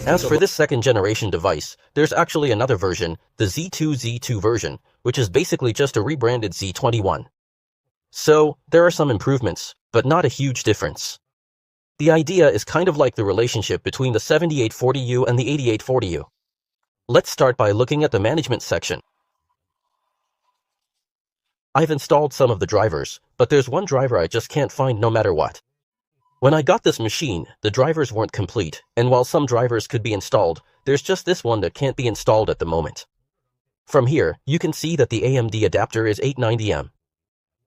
As for this second generation device, there's actually another version, the Z2 version, which is basically just a rebranded Z21. So, there are some improvements, but not a huge difference. The idea is kind of like the relationship between the 7840U and the 8840U. Let's start by looking at the management section. I've installed some of the drivers, but there's one driver I just can't find no matter what. When I got this machine, the drivers weren't complete, and while some drivers could be installed, there's just this one that can't be installed at the moment. From here, you can see that the AMD adapter is 890M.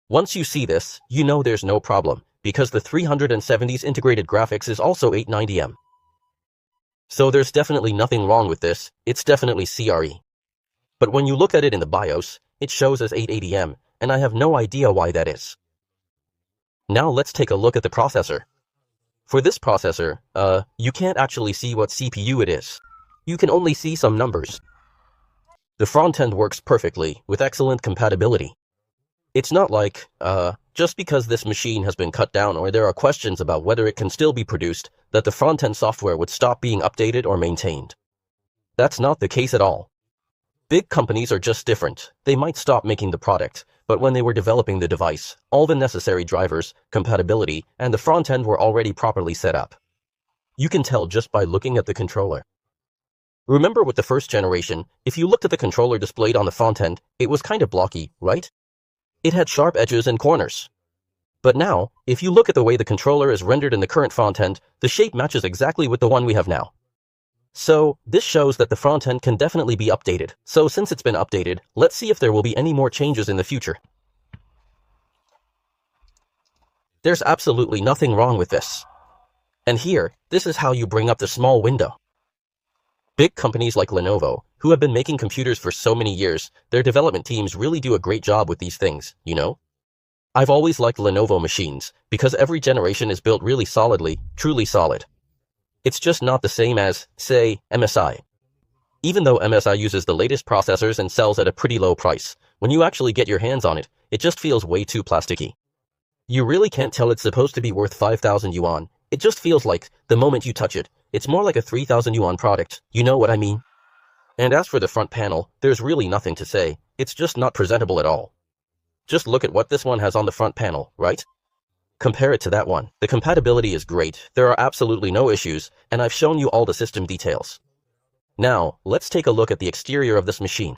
Once you see this, you know there's no problem, because the 370's integrated graphics is also 890M. So there's definitely nothing wrong with this, it's definitely CRE. But when you look at it in the BIOS, it shows as 880M, and I have no idea why that is. Now let's take a look at the processor. For this processor, you can't actually see what CPU it is. You can only see some numbers. The front end works perfectly, with excellent compatibility. It's not like, just because this machine has been cut down or there are questions about whether it can still be produced, that the front-end software would stop being updated or maintained. That's not the case at all. Big companies are just different. They might stop making the product, but when they were developing the device, all the necessary drivers, compatibility, and the front end were already properly set up. You can tell just by looking at the controller. Remember with the first generation, if you looked at the controller displayed on the front end, it was kind of blocky, right? It had sharp edges and corners. But now, if you look at the way the controller is rendered in the current front end, the shape matches exactly with the one we have now. So, this shows that the front end can definitely be updated. So since it's been updated, let's see if there will be any more changes in the future. There's absolutely nothing wrong with this. And here, this is how you bring up the small window. Big companies like Lenovo, who have been making computers for so many years, their development teams really do a great job with these things, you know? I've always liked Lenovo machines, because every generation is built really solidly, truly solid. It's just not the same as, say, MSI. Even though MSI uses the latest processors and sells at a pretty low price, when you actually get your hands on it, it just feels way too plasticky. You really can't tell it's supposed to be worth 5,000 yuan. It just feels like, the moment you touch it, it's more like a 3,000 yuan product, you know what I mean? And as for the front panel, there's really nothing to say, it's just not presentable at all. Just look at what this one has on the front panel, right? Compare it to that one. The compatibility is great, there are absolutely no issues, and I've shown you all the system details. Now, let's take a look at the exterior of this machine.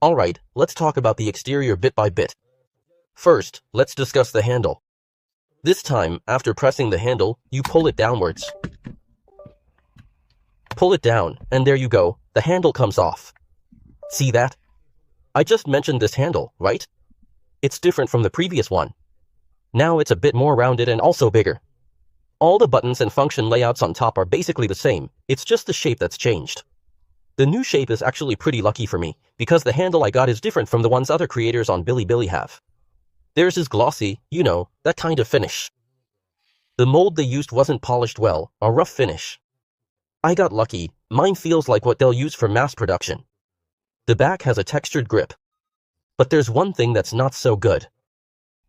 Alright, let's talk about the exterior bit by bit. First, let's discuss the handle. This time, after pressing the handle, you pull it downwards. Pull it down, and there you go, the handle comes off. See that? I just mentioned this handle, right? It's different from the previous one. Now it's a bit more rounded and also bigger. All the buttons and function layouts on top are basically the same, it's just the shape that's changed. The new shape is actually pretty lucky for me, because the handle I got is different from the ones other creators on Bilibili have. Theirs is glossy, you know, that kind of finish. The mold they used wasn't polished well, a rough finish. I got lucky, mine feels like what they'll use for mass production. The back has a textured grip. But there's one thing that's not so good.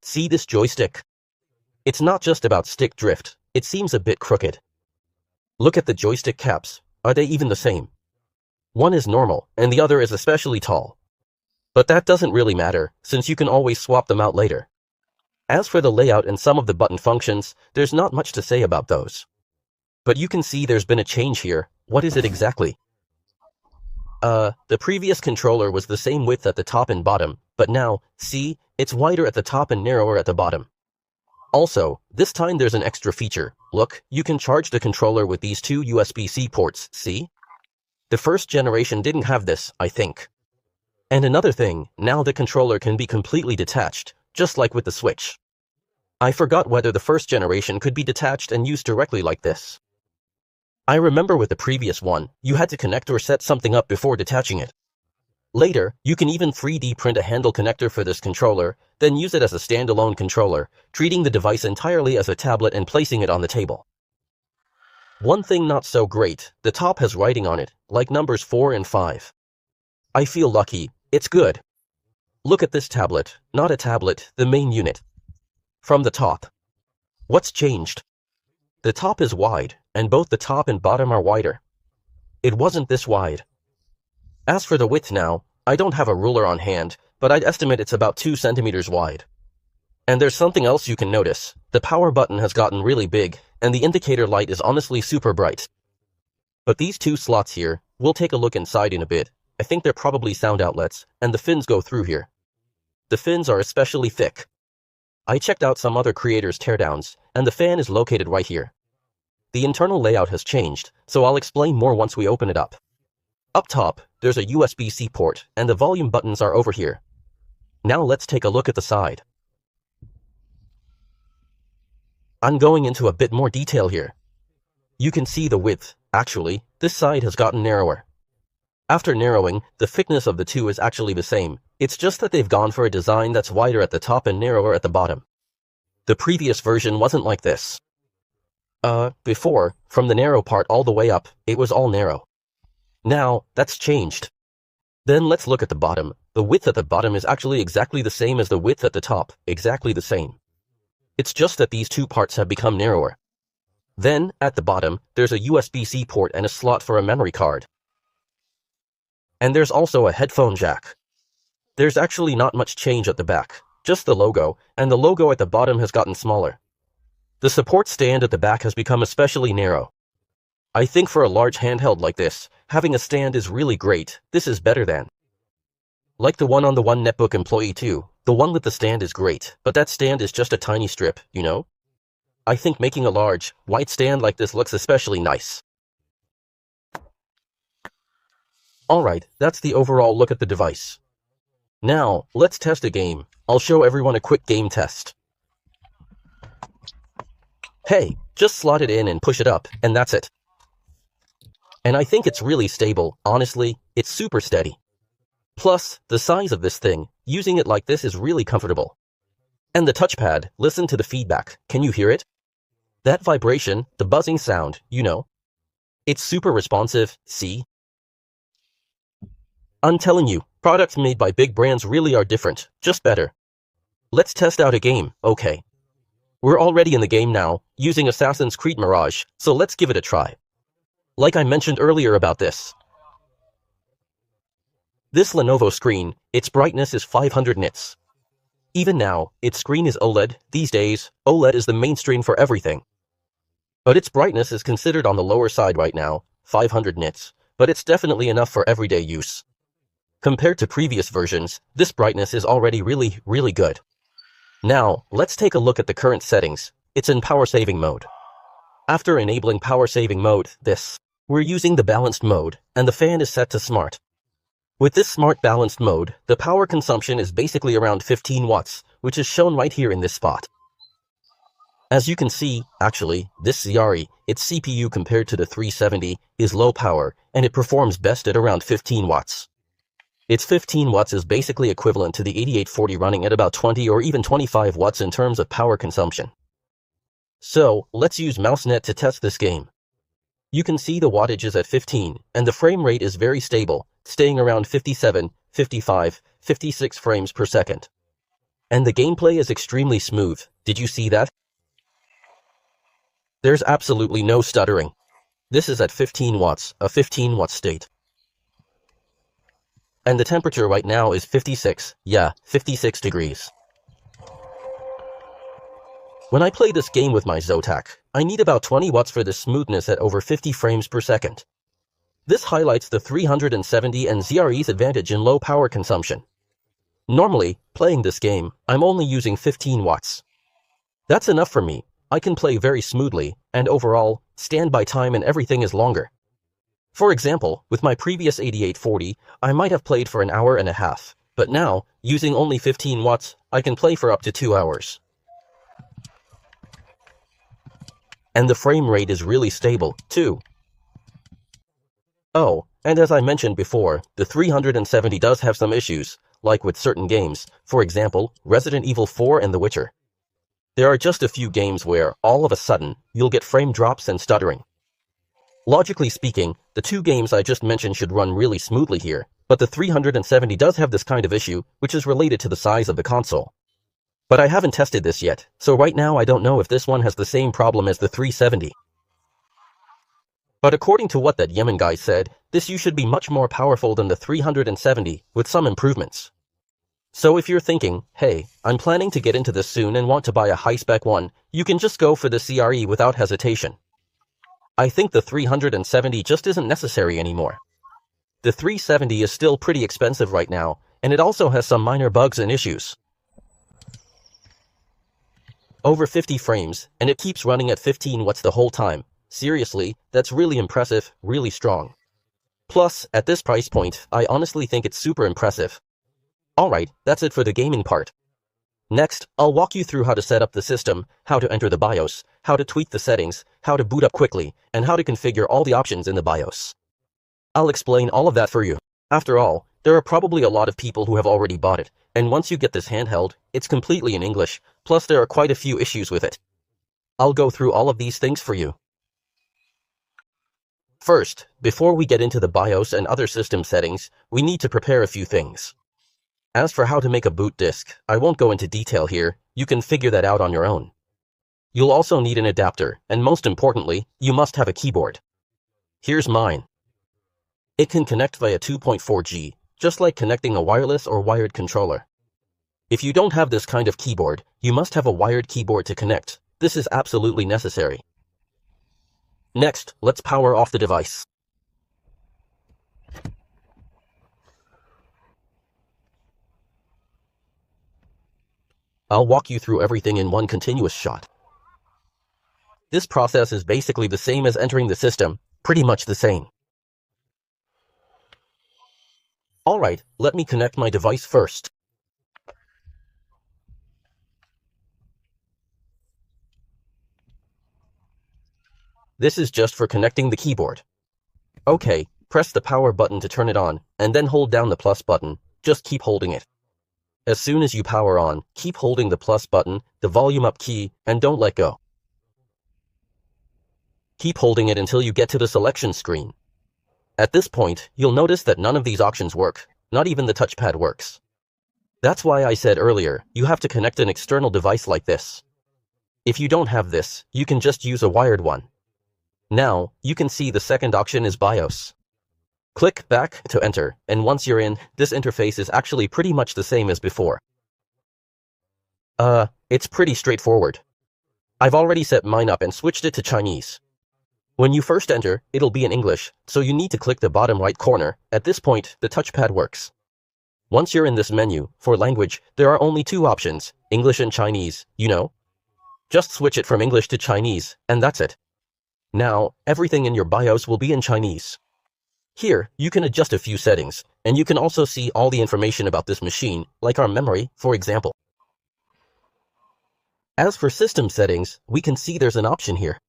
See this joystick? It's not just about stick drift, it seems a bit crooked. Look at the joystick caps, are they even the same? One is normal, and the other is especially tall. But that doesn't really matter, since you can always swap them out later. As for the layout and some of the button functions, there's not much to say about those. But you can see there's been a change here. What is it exactly? The previous controller was the same width at the top and bottom, but now, see, it's wider at the top and narrower at the bottom. Also, this time there's an extra feature. Look, you can charge the controller with these two USB-C ports, see? The first generation didn't have this, I think. And another thing, now the controller can be completely detached, just like with the Switch. I forgot whether the first generation could be detached and used directly like this. I remember with the previous one, you had to connect or set something up before detaching it. Later, you can even 3D print a handle connector for this controller, then use it as a standalone controller, treating the device entirely as a tablet and placing it on the table. One thing not so great, the top has writing on it, like numbers 4 and 5. I feel lucky, it's good. Look at this tablet, not a tablet, the main unit. From the top. What's changed? The top is wide, and both the top and bottom are wider. it wasn't this wide. As for the width now, I don't have a ruler on hand, but I'd estimate it's about 2 centimeters wide. And there's something else you can notice. The power button has gotten really big, and the indicator light is honestly super bright. But these two slots here, we'll take a look inside in a bit. I think they're probably sound outlets, and the fins go through here. The fins are especially thick. I checked out some other creators' teardowns, and the fan is located right here. The internal layout has changed, so I'll explain more once we open it up. Up top, there's a USB-C port, and the volume buttons are over here. Now let's take a look at the side. I'm going into a bit more detail here. You can see the width. Actually, this side has gotten narrower. After narrowing, the thickness of the two is actually the same. It's just that they've gone for a design that's wider at the top and narrower at the bottom. The previous version wasn't like this. Before, from the narrow part all the way up, it was all narrow. Now, that's changed. Then let's look at the bottom. The width at the bottom is actually exactly the same as the width at the top, exactly the same. It's just that these two parts have become narrower. Then, at the bottom, there's a USB-C port and a slot for a memory card. And there's also a headphone jack. There's actually not much change at the back, just the logo, and the logo at the bottom has gotten smaller. The support stand at the back has become especially narrow. I think for a large handheld like this, having a stand is really great. This is better than. Like the one on the One Netbook Employee 2, the one with the stand is great, but that stand is just a tiny strip, you know? I think making a large, white stand like this looks especially nice. Alright, that's the overall look at the device. Now, let's test a game. I'll show everyone a quick game test. Hey, just slot it in and push it up, and that's it. And I think it's really stable. Honestly, it's super steady. Plus, the size of this thing, using it like this is really comfortable. And the touchpad, listen to the feedback. Can you hear it? That vibration, the buzzing sound, you know. It's super responsive, see? I'm telling you, products made by big brands really are different, just better. Let's test out a game, okay? We're already in the game now, using Assassin's Creed Mirage, so let's give it a try. Like I mentioned earlier about this Lenovo screen, its brightness is 500 nits. Even now, its screen is OLED. These days, OLED is the mainstream for everything. But its brightness is considered on the lower side right now, 500 nits, but it's definitely enough for everyday use. Compared to previous versions, this brightness is already really good. Now, let's take a look at the current settings. It's in power saving mode. After enabling power saving mode, we're using the balanced mode, and the fan is set to smart. With this smart balanced mode, the power consumption is basically around 15 watts, which is shown right here in this spot. As you can see, actually, this Xiari, its CPU compared to the 370, is low power, and it performs best at around 15 watts. Its 15 watts is basically equivalent to the 8840 running at about 20 or even 25 watts in terms of power consumption. So, let's use MouseNet to test this game. You can see the wattage is at 15, and the frame rate is very stable, staying around 57, 55, 56 frames per second. And the gameplay is extremely smooth. Did you see that? There's absolutely no stuttering. This is at 15 watts, a 15 watt state. And the temperature right now is 56 degrees. When I play this game with my Zotac, I need about 20 watts for this smoothness at over 50 frames per second. This highlights the 370 and Xiari's advantage in low power consumption. Normally, playing this game, I'm only using 15 watts. That's enough for me. I can play very smoothly, and overall, standby time and everything is longer. For example, with my previous 8840, I might have played for an hour and a half, but now, using only 15 watts, I can play for up to 2 hours. And the frame rate is really stable, too. Oh, and as I mentioned before, the 370 does have some issues, like with certain games, for example, Resident Evil 4 and The Witcher. There are just a few games where, all of a sudden, you'll get frame drops and stuttering. Logically speaking, the two games I just mentioned should run really smoothly here, but the 370 does have this kind of issue, which is related to the size of the console. But I haven't tested this yet, so right now I don't know if this one has the same problem as the 370. But according to what that Yemen guy said, this U should be much more powerful than the 370 with some improvements. So if you're thinking, hey, I'm planning to get into this soon and want to buy a high-spec one, you can just go for the CRE without hesitation. I think the 370 just isn't necessary anymore. The 370 is still pretty expensive right now, and it also has some minor bugs and issues. Over 50 frames, and it keeps running at 15 watts the whole time. Seriously, that's really impressive, really strong. Plus, at this price point, I honestly think it's super impressive. Alright, that's it for the gaming part. Next, I'll walk you through how to set up the system, how to enter the BIOS, how to tweak the settings, how to boot up quickly, and how to configure all the options in the BIOS. I'll explain all of that for you. After all, there are probably a lot of people who have already bought it, and once you get this handheld, it's completely in English, plus there are quite a few issues with it. I'll go through all of these things for you. First, before we get into the BIOS and other system settings, we need to prepare a few things. As for how to make a boot disk, I won't go into detail here, you can figure that out on your own. You'll also need an adapter, and most importantly, you must have a keyboard. Here's mine. It can connect via 2.4G, just like connecting a wireless or wired controller. If you don't have this kind of keyboard, you must have a wired keyboard to connect. This is absolutely necessary. Next, let's power off the device. I'll walk you through everything in one continuous shot. This process is basically the same as entering the system, pretty much the same. Alright, let me connect my device first. This is just for connecting the keyboard. Okay, press the power button to turn it on, and then hold down the plus button. Just keep holding it. As soon as you power on, keep holding the plus button, the volume up key, and don't let go. Keep holding it until you get to the selection screen. At this point, you'll notice that none of these options work, not even the touchpad works. That's why I said earlier, you have to connect an external device like this. If you don't have this, you can just use a wired one. Now, you can see the second option is BIOS. Click back to enter, and once you're in, this interface is actually pretty much the same as before. It's pretty straightforward. I've already set mine up and switched it to Chinese. When you first enter, it'll be in English, so you need to click the bottom right corner. At this point, the touchpad works. Once you're in this menu, for language, there are only two options, English and Chinese, you know? Just switch it from English to Chinese, and that's it. Now, everything in your BIOS will be in Chinese. Here, you can adjust a few settings, and you can also see all the information about this machine, like our memory, for example. As for system settings, we can see there's an option here.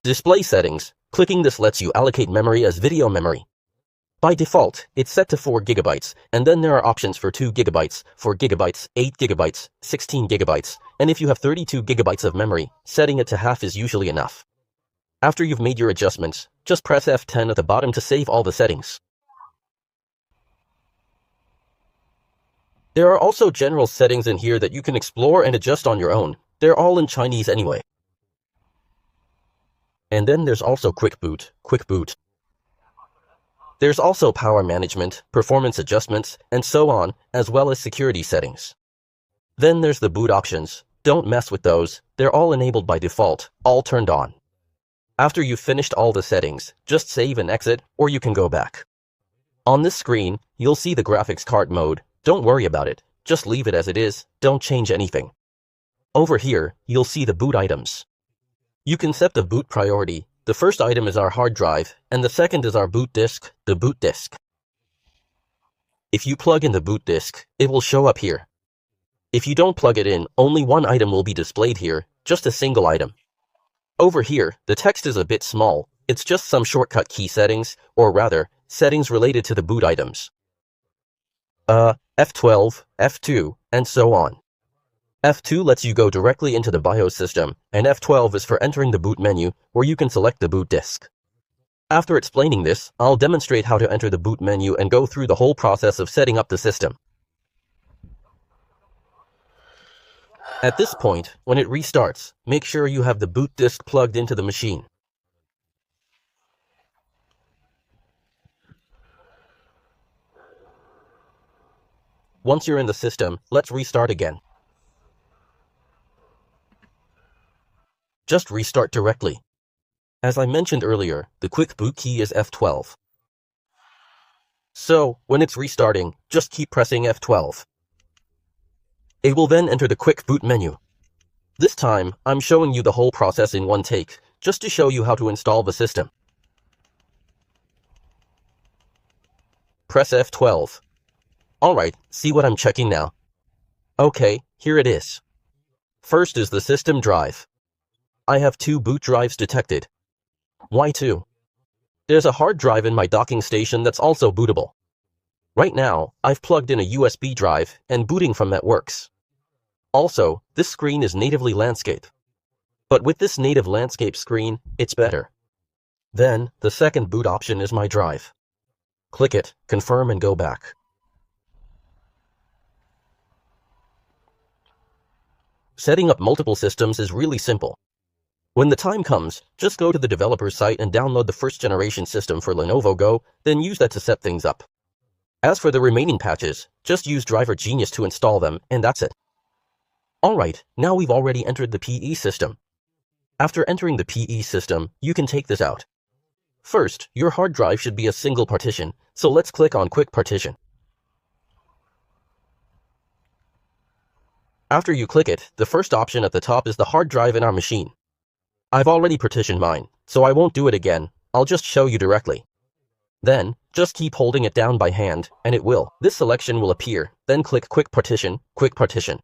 Display settings. Clicking this lets you allocate memory as video memory. By default, it's set to 4 GB, and then there are options for 2 GB, 4 GB, 8 GB, 16 GB, and if you have 32 GB of memory, setting it to half is usually enough. After you've made your adjustments, just press F10 at the bottom to save all the settings. There are also general settings in here that you can explore and adjust on your own. They're all in Chinese anyway. And then there's also quick boot. There's also power management, performance adjustments, and so on, as well as security settings. Then there's the boot options. Don't mess with those, they're all enabled by default, all turned on. After you've finished all the settings, just save and exit, or you can go back. On this screen, you'll see the graphics card mode. Don't worry about it, just leave it as it is, don't change anything. Over here, you'll see the boot items. You can set the boot priority. The first item is our hard drive, and the second is our boot disk, the boot disk. If you plug in the boot disk, it will show up here. If you don't plug it in, only one item will be displayed here, just a single item. Over here, the text is a bit small. It's just some shortcut key settings, or rather, settings related to the boot items. F12, F2, and so on. F2 lets you go directly into the BIOS system, and F12 is for entering the boot menu, where you can select the boot disk. After explaining this, I'll demonstrate how to enter the boot menu and go through the whole process of setting up the system. At this point, when it restarts, make sure you have the boot disk plugged into the machine. Once you're in the system, let's restart again. Just restart directly. As I mentioned earlier, the quick boot key is F12. So, when it's restarting, just keep pressing F12. It will then enter the quick boot menu. This time, I'm showing you the whole process in one take, just to show you how to install the system. Press F12. Alright, see what I'm checking now. Okay, here it is. First is the system drive. I have 2 boot drives detected. Why 2? There's a hard drive in my docking station that's also bootable. Right now, I've plugged in a USB drive and booting from that works. Also, this screen is natively landscape. But with this native landscape screen, it's better. Then, the second boot option is my drive. Click it, confirm and go back. Setting up multiple systems is really simple. When the time comes, just go to the developer's site and download the first generation system for Lenovo Go, then use that to set things up. As for the remaining patches, just use Driver Genius to install them, and that's it. Alright, now we've already entered the PE system. After entering the PE system, you can take this out. First, your hard drive should be a single partition, so let's click on Quick Partition. After you click it, the first option at the top is the hard drive in our machine. I've already partitioned mine, so I won't do it again, I'll just show you directly. Then, just keep holding it down by hand, and it will. This selection will appear, then click Quick Partition, Quick Partition.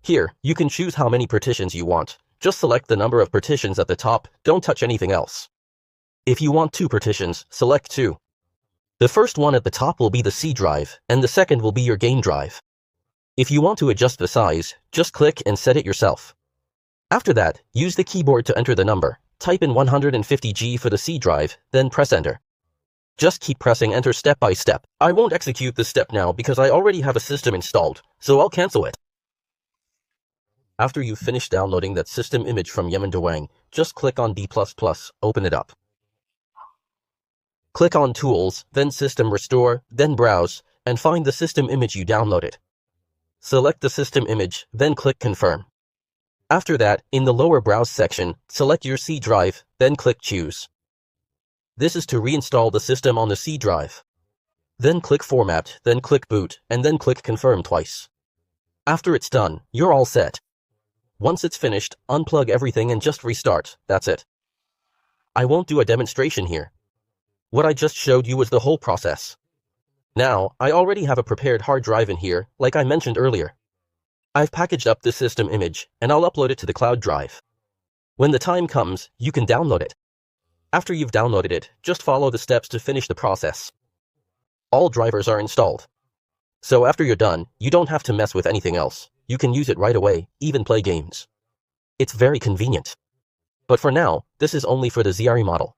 Here, you can choose how many partitions you want. Just select the number of partitions at the top, don't touch anything else. If you want 2 partitions, select 2. The first one at the top will be the C drive, and the second will be your game drive. If you want to adjust the size, just click and set it yourself. After that, use the keyboard to enter the number. Type in 150G for the C drive, then press enter. Just keep pressing enter step by step. I won't execute this step now because I already have a system installed, so I'll cancel it. After you've finished downloading that system image from Yemen Dawang, just click on D++, open it up. Click on Tools, then System Restore, then Browse, and find the system image you downloaded. Select the system image, then click Confirm. After that, in the lower Browse section, select your C drive, then click Choose. This is to reinstall the system on the C drive. Then click Format, then click Boot, and then click Confirm twice. After it's done, you're all set. Once it's finished, unplug everything and just restart, that's it. I won't do a demonstration here. What I just showed you was the whole process. Now, I already have a prepared hard drive in here, like I mentioned earlier. I've packaged up this system image, and I'll upload it to the cloud drive. When the time comes, you can download it. After you've downloaded it, just follow the steps to finish the process. All drivers are installed. So after you're done, you don't have to mess with anything else. You can use it right away, even play games. It's very convenient. But for now, this is only for the ZRE model.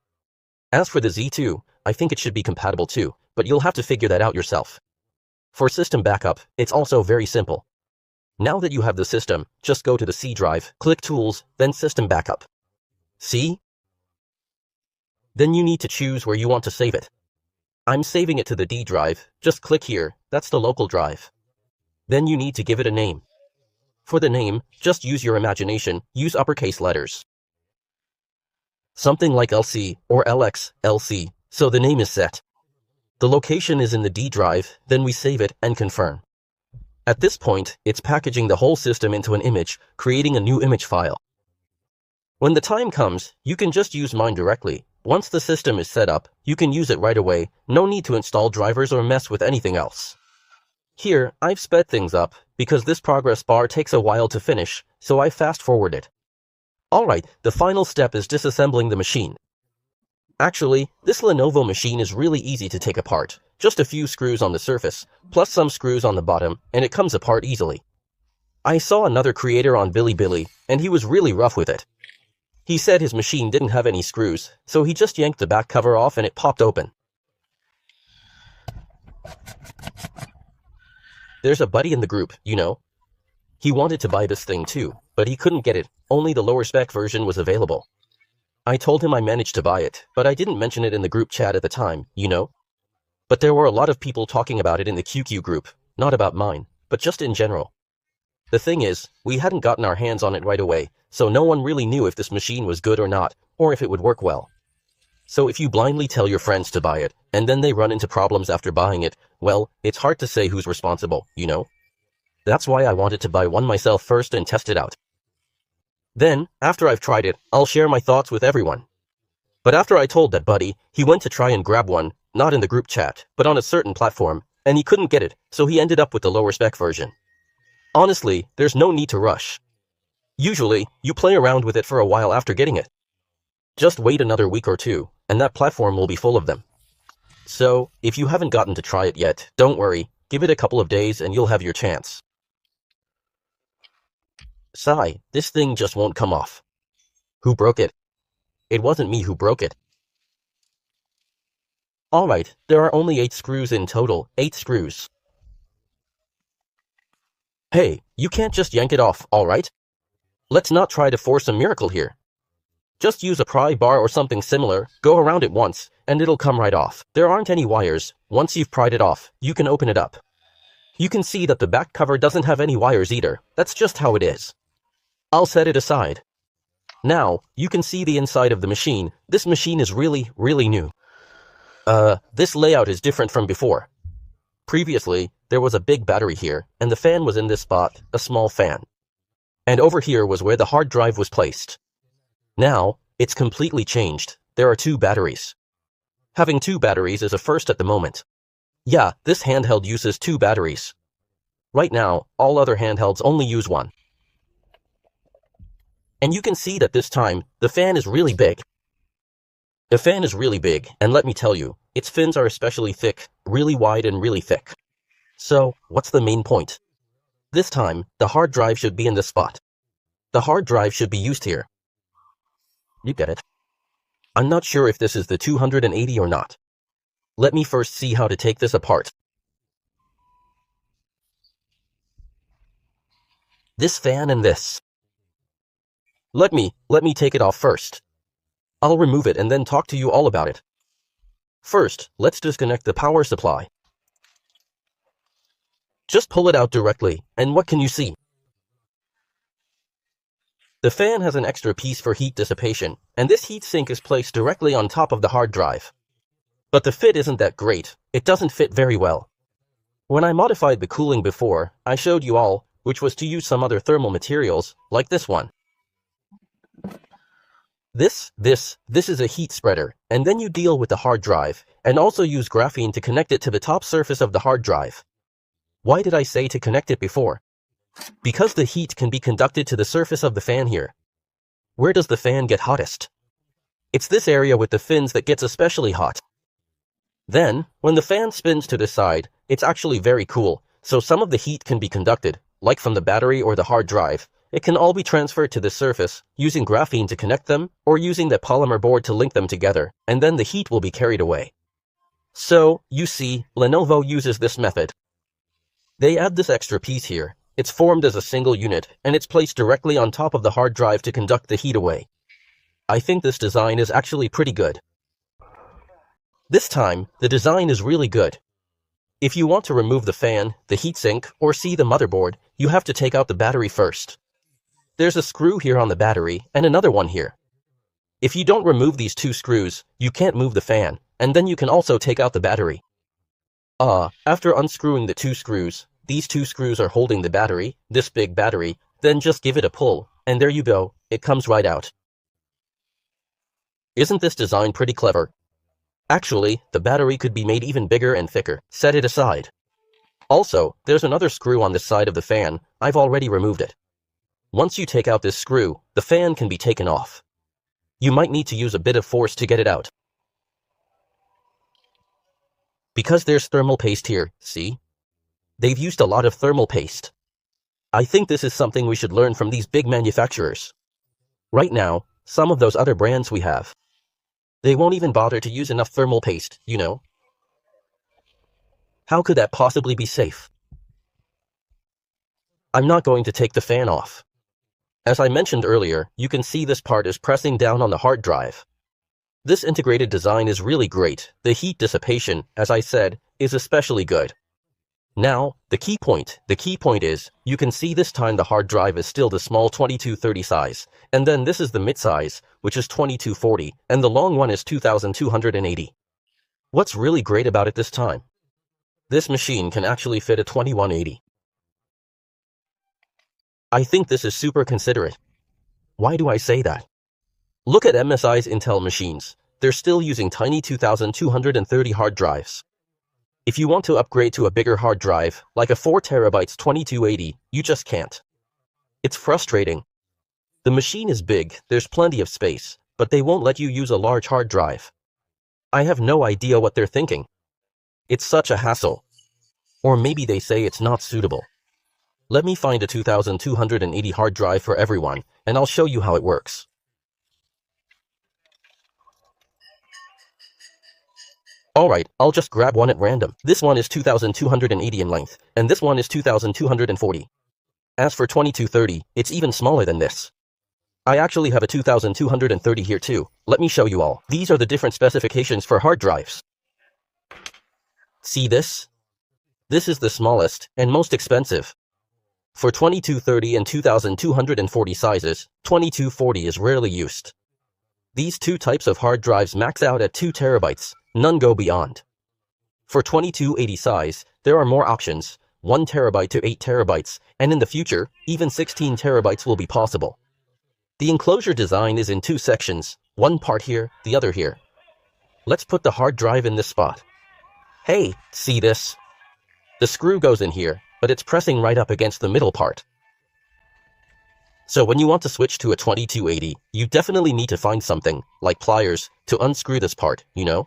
As for the Z2, I think it should be compatible too, but you'll have to figure that out yourself. For system backup, it's also very simple. Now that you have the system, just go to the C drive, click Tools, then System Backup. See? Then you need to choose where you want to save it. I'm saving it to the D drive, just click here, that's the local drive. Then you need to give it a name. For the name, just use your imagination, use uppercase letters. Something like LC or LX, LC, so the name is set. The location is in the D drive, then we save it and confirm. At this point, it's packaging the whole system into an image, creating a new image file. When the time comes, you can just use mine directly. Once the system is set up, you can use it right away, no need to install drivers or mess with anything else. Here, I've sped things up, because this progress bar takes a while to finish, so I fast-forward it. Alright, the final step is disassembling the machine. Actually, this Lenovo machine is really easy to take apart. Just a few screws on the surface, plus some screws on the bottom, and it comes apart easily. I saw another creator on Bilibili, and he was really rough with it. He said his machine didn't have any screws, so he just yanked the back cover off and it popped open. There's a buddy in the group, you know. He wanted to buy this thing too, but he couldn't get it, only the lower spec version was available. I told him I managed to buy it, but I didn't mention it in the group chat at the time, you know. But there were a lot of people talking about it in the QQ group, not about mine, but just in general. The thing is, we hadn't gotten our hands on it right away, so no one really knew if this machine was good or not, or if it would work well. So if you blindly tell your friends to buy it, and then they run into problems after buying it, well, it's hard to say who's responsible, you know? That's why I wanted to buy one myself first and test it out. Then, after I've tried it, I'll share my thoughts with everyone. But after I told that buddy, he went to try and grab one, not in the group chat, but on a certain platform, and he couldn't get it, so he ended up with the lower spec version. Honestly, there's no need to rush. Usually, you play around with it for a while after getting it. Just wait another week or two, and that platform will be full of them. So, if you haven't gotten to try it yet, don't worry, give it a couple of days and you'll have your chance. Sigh, this thing just won't come off. Who broke it? It wasn't me who broke it. Alright, there are only 8 screws in total, 8 screws. Hey, you can't just yank it off, alright? Let's not try to force a miracle here. Just use a pry bar or something similar, go around it once, and it'll come right off. There aren't any wires. Once you've pried it off, you can open it up. You can see that the back cover doesn't have any wires either. That's just how it is. I'll set it aside. Now, you can see the inside of the machine. This machine is really, really new. This layout is different from before. Previously, there was a big battery here, and the fan was in this spot, a small fan. And over here was where the hard drive was placed. Now, it's completely changed. There are 2 batteries. Having 2 batteries is a first at the moment. Yeah, this handheld uses 2 batteries. Right now, all other handhelds only use 1. And you can see that this time, the fan is really big. The fan is really big, and let me tell you, its fins are especially thick, really wide and really thick. So, what's the main point? This time, the hard drive should be in this spot. The hard drive should be used here. You get it. I'm not sure if this is the 280 or not. Let me first see how to take this apart. This fan and this. Let me take it off first. I'll remove it and then talk to you all about it. First, let's disconnect the power supply. Just pull it out directly, and what can you see? The fan has an extra piece for heat dissipation, and this heat sink is placed directly on top of the hard drive. But the fit isn't that great. It doesn't fit very well. When I modified the cooling before, I showed you all, which was to use some other thermal materials, like this one. This is a heat spreader, and then you deal with the hard drive, and also use graphene to connect it to the top surface of the hard drive. Why did I say to connect it before? Because the heat can be conducted to the surface of the fan here. Where does the fan get hottest? It's this area with the fins that gets especially hot. Then, when the fan spins to the side, it's actually very cool, so some of the heat can be conducted, like from the battery or the hard drive. It can all be transferred to the surface, using graphene to connect them, or using the polymer board to link them together, and then the heat will be carried away. So, you see, Lenovo uses this method. They add this extra piece here. It's formed as a single unit, and it's placed directly on top of the hard drive to conduct the heat away. I think this design is actually pretty good. This time, the design is really good. If you want to remove the fan, the heatsink, or see the motherboard, you have to take out the battery first. There's a screw here on the battery, and another one here. If you don't remove these 2 screws, you can't move the fan, and then you can also take out the battery. After unscrewing the 2 screws, these 2 screws are holding the battery, this big battery, then just give it a pull, and there you go, it comes right out. Isn't this design pretty clever? Actually, the battery could be made even bigger and thicker. Set it aside. Also, there's another screw on this side of the fan. I've already removed it. Once you take out this screw, the fan can be taken off. You might need to use a bit of force to get it out. Because there's thermal paste here, see? They've used a lot of thermal paste. I think this is something we should learn from these big manufacturers. Right now, some of those other brands we have, they won't even bother to use enough thermal paste, you know? How could that possibly be safe? I'm not going to take the fan off. As I mentioned earlier, you can see this part is pressing down on the hard drive. This integrated design is really great. The heat dissipation, as I said, is especially good. Now, the key point is, you can see this time the hard drive is still the small 2230 size, and then this is the mid-size, which is 2240, and the long one is 2280. What's really great about it this time? This machine can actually fit a 2180. I think this is super considerate. Why do I say that? Look at MSI's Intel machines. They're still using tiny 2230 hard drives. If you want to upgrade to a bigger hard drive, like a 4TB 2280, you just can't. It's frustrating. The machine is big, there's plenty of space, but they won't let you use a large hard drive. I have no idea what they're thinking. It's such a hassle. Or maybe they say it's not suitable. Let me find a 2280 hard drive for everyone, and I'll show you how it works. Alright, I'll just grab one at random. This one is 2280 in length, and this one is 2240. As for 2230, it's even smaller than this. I actually have a 2230 here too. Let me show you all. These are the different specifications for hard drives. See this? This is the smallest and most expensive. For 2230 and 2240 sizes, 2240 is rarely used. These two types of hard drives max out at 2 TB, none go beyond. For 2280 size, there are more options, 1 TB to 8 TB, and in the future, even 16 TB will be possible. The enclosure design is in two sections, one part here, the other here. Let's put the hard drive in this spot. Hey, see this? The screw goes in here, but it's pressing right up against the middle part. So when you want to switch to a 2280, you definitely need to find something, like pliers, to unscrew this part, you know?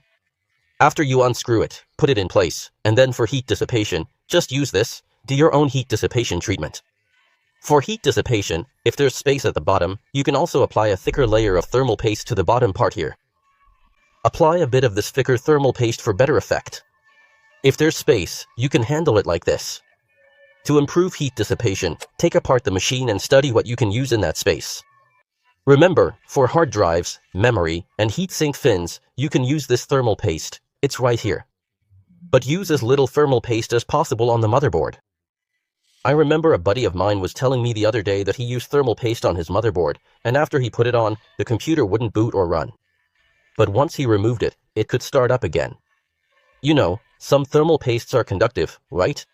After you unscrew it, put it in place, and then for heat dissipation, just use this, do your own heat dissipation treatment. For heat dissipation, if there's space at the bottom, you can also apply a thicker layer of thermal paste to the bottom part here. Apply a bit of this thicker thermal paste for better effect. If there's space, you can handle it like this. To improve heat dissipation, take apart the machine and study what you can use in that space. Remember, for hard drives, memory, and heatsink fins, you can use this thermal paste. It's right here. But use as little thermal paste as possible on the motherboard. I remember a buddy of mine was telling me the other day that he used thermal paste on his motherboard, and after he put it on, the computer wouldn't boot or run. But once he removed it, it could start up again. You know, some thermal pastes are conductive, right?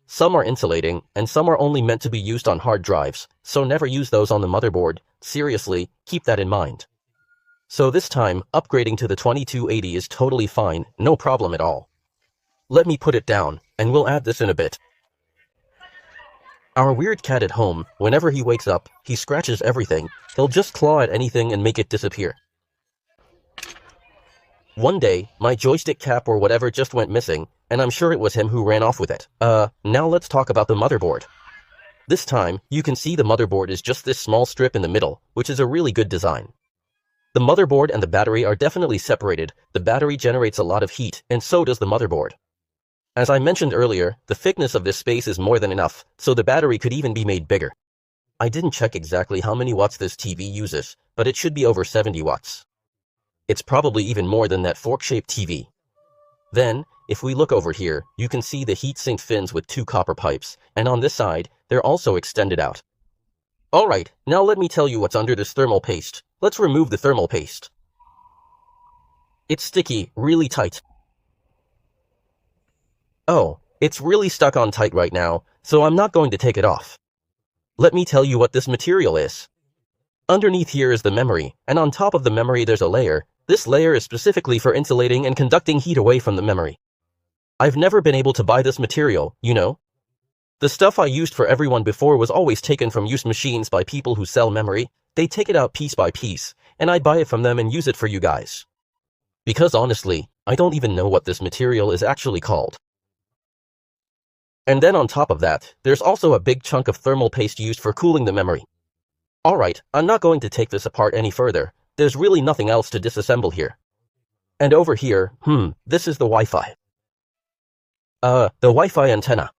Some are insulating, and some are only meant to be used on hard drives, so never use those on the motherboard. Seriously, keep that in mind. So this time, upgrading to the 2280 is totally fine, no problem at all. Let me put it down, and we'll add this in a bit. Our weird cat at home, whenever he wakes up, he scratches everything. He'll just claw at anything and make it disappear. One day, my joystick cap or whatever just went missing, and I'm sure it was him who ran off with it. Now let's talk about the motherboard. This time, you can see the motherboard is just this small strip in the middle, which is a really good design. The motherboard and the battery are definitely separated. The battery generates a lot of heat, and so does the motherboard. As I mentioned earlier, the thickness of this space is more than enough, so the battery could even be made bigger. I didn't check exactly how many watts this TV uses, but it should be over 70 watts. It's probably even more than that fork-shaped TV. Then, if we look over here, you can see the heatsink fins with two copper pipes, and on this side, they're also extended out. Alright, now let me tell you what's under this thermal paste. Let's remove the thermal paste. It's sticky, really tight. Oh, it's really stuck on tight right now, so I'm not going to take it off. Let me tell you what this material is. Underneath here is the memory, and on top of the memory there's a layer. This layer is specifically for insulating and conducting heat away from the memory. I've never been able to buy this material, you know? The stuff I used for everyone before was always taken from used machines by people who sell memory. They take it out piece by piece, and I buy it from them and use it for you guys. Because honestly, I don't even know what this material is actually called. And then on top of that, there's also a big chunk of thermal paste used for cooling the memory. Alright, I'm not going to take this apart any further. There's really nothing else to disassemble here. And over here, this is the Wi-Fi. The Wi-Fi antenna.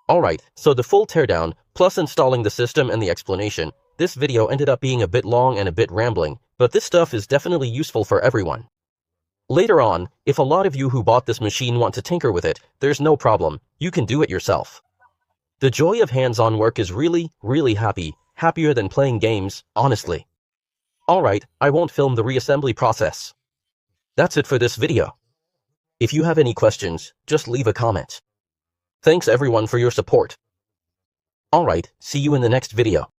Alright, so the full teardown, plus installing the system and the explanation, this video ended up being a bit long and a bit rambling, but this stuff is definitely useful for everyone. Later on, if a lot of you who bought this machine want to tinker with it, there's no problem, you can do it yourself. The joy of hands-on work is really, really happier than playing games, honestly. Alright, I won't film the reassembly process. That's it for this video. If you have any questions, just leave a comment. Thanks everyone for your support. Alright, see you in the next video.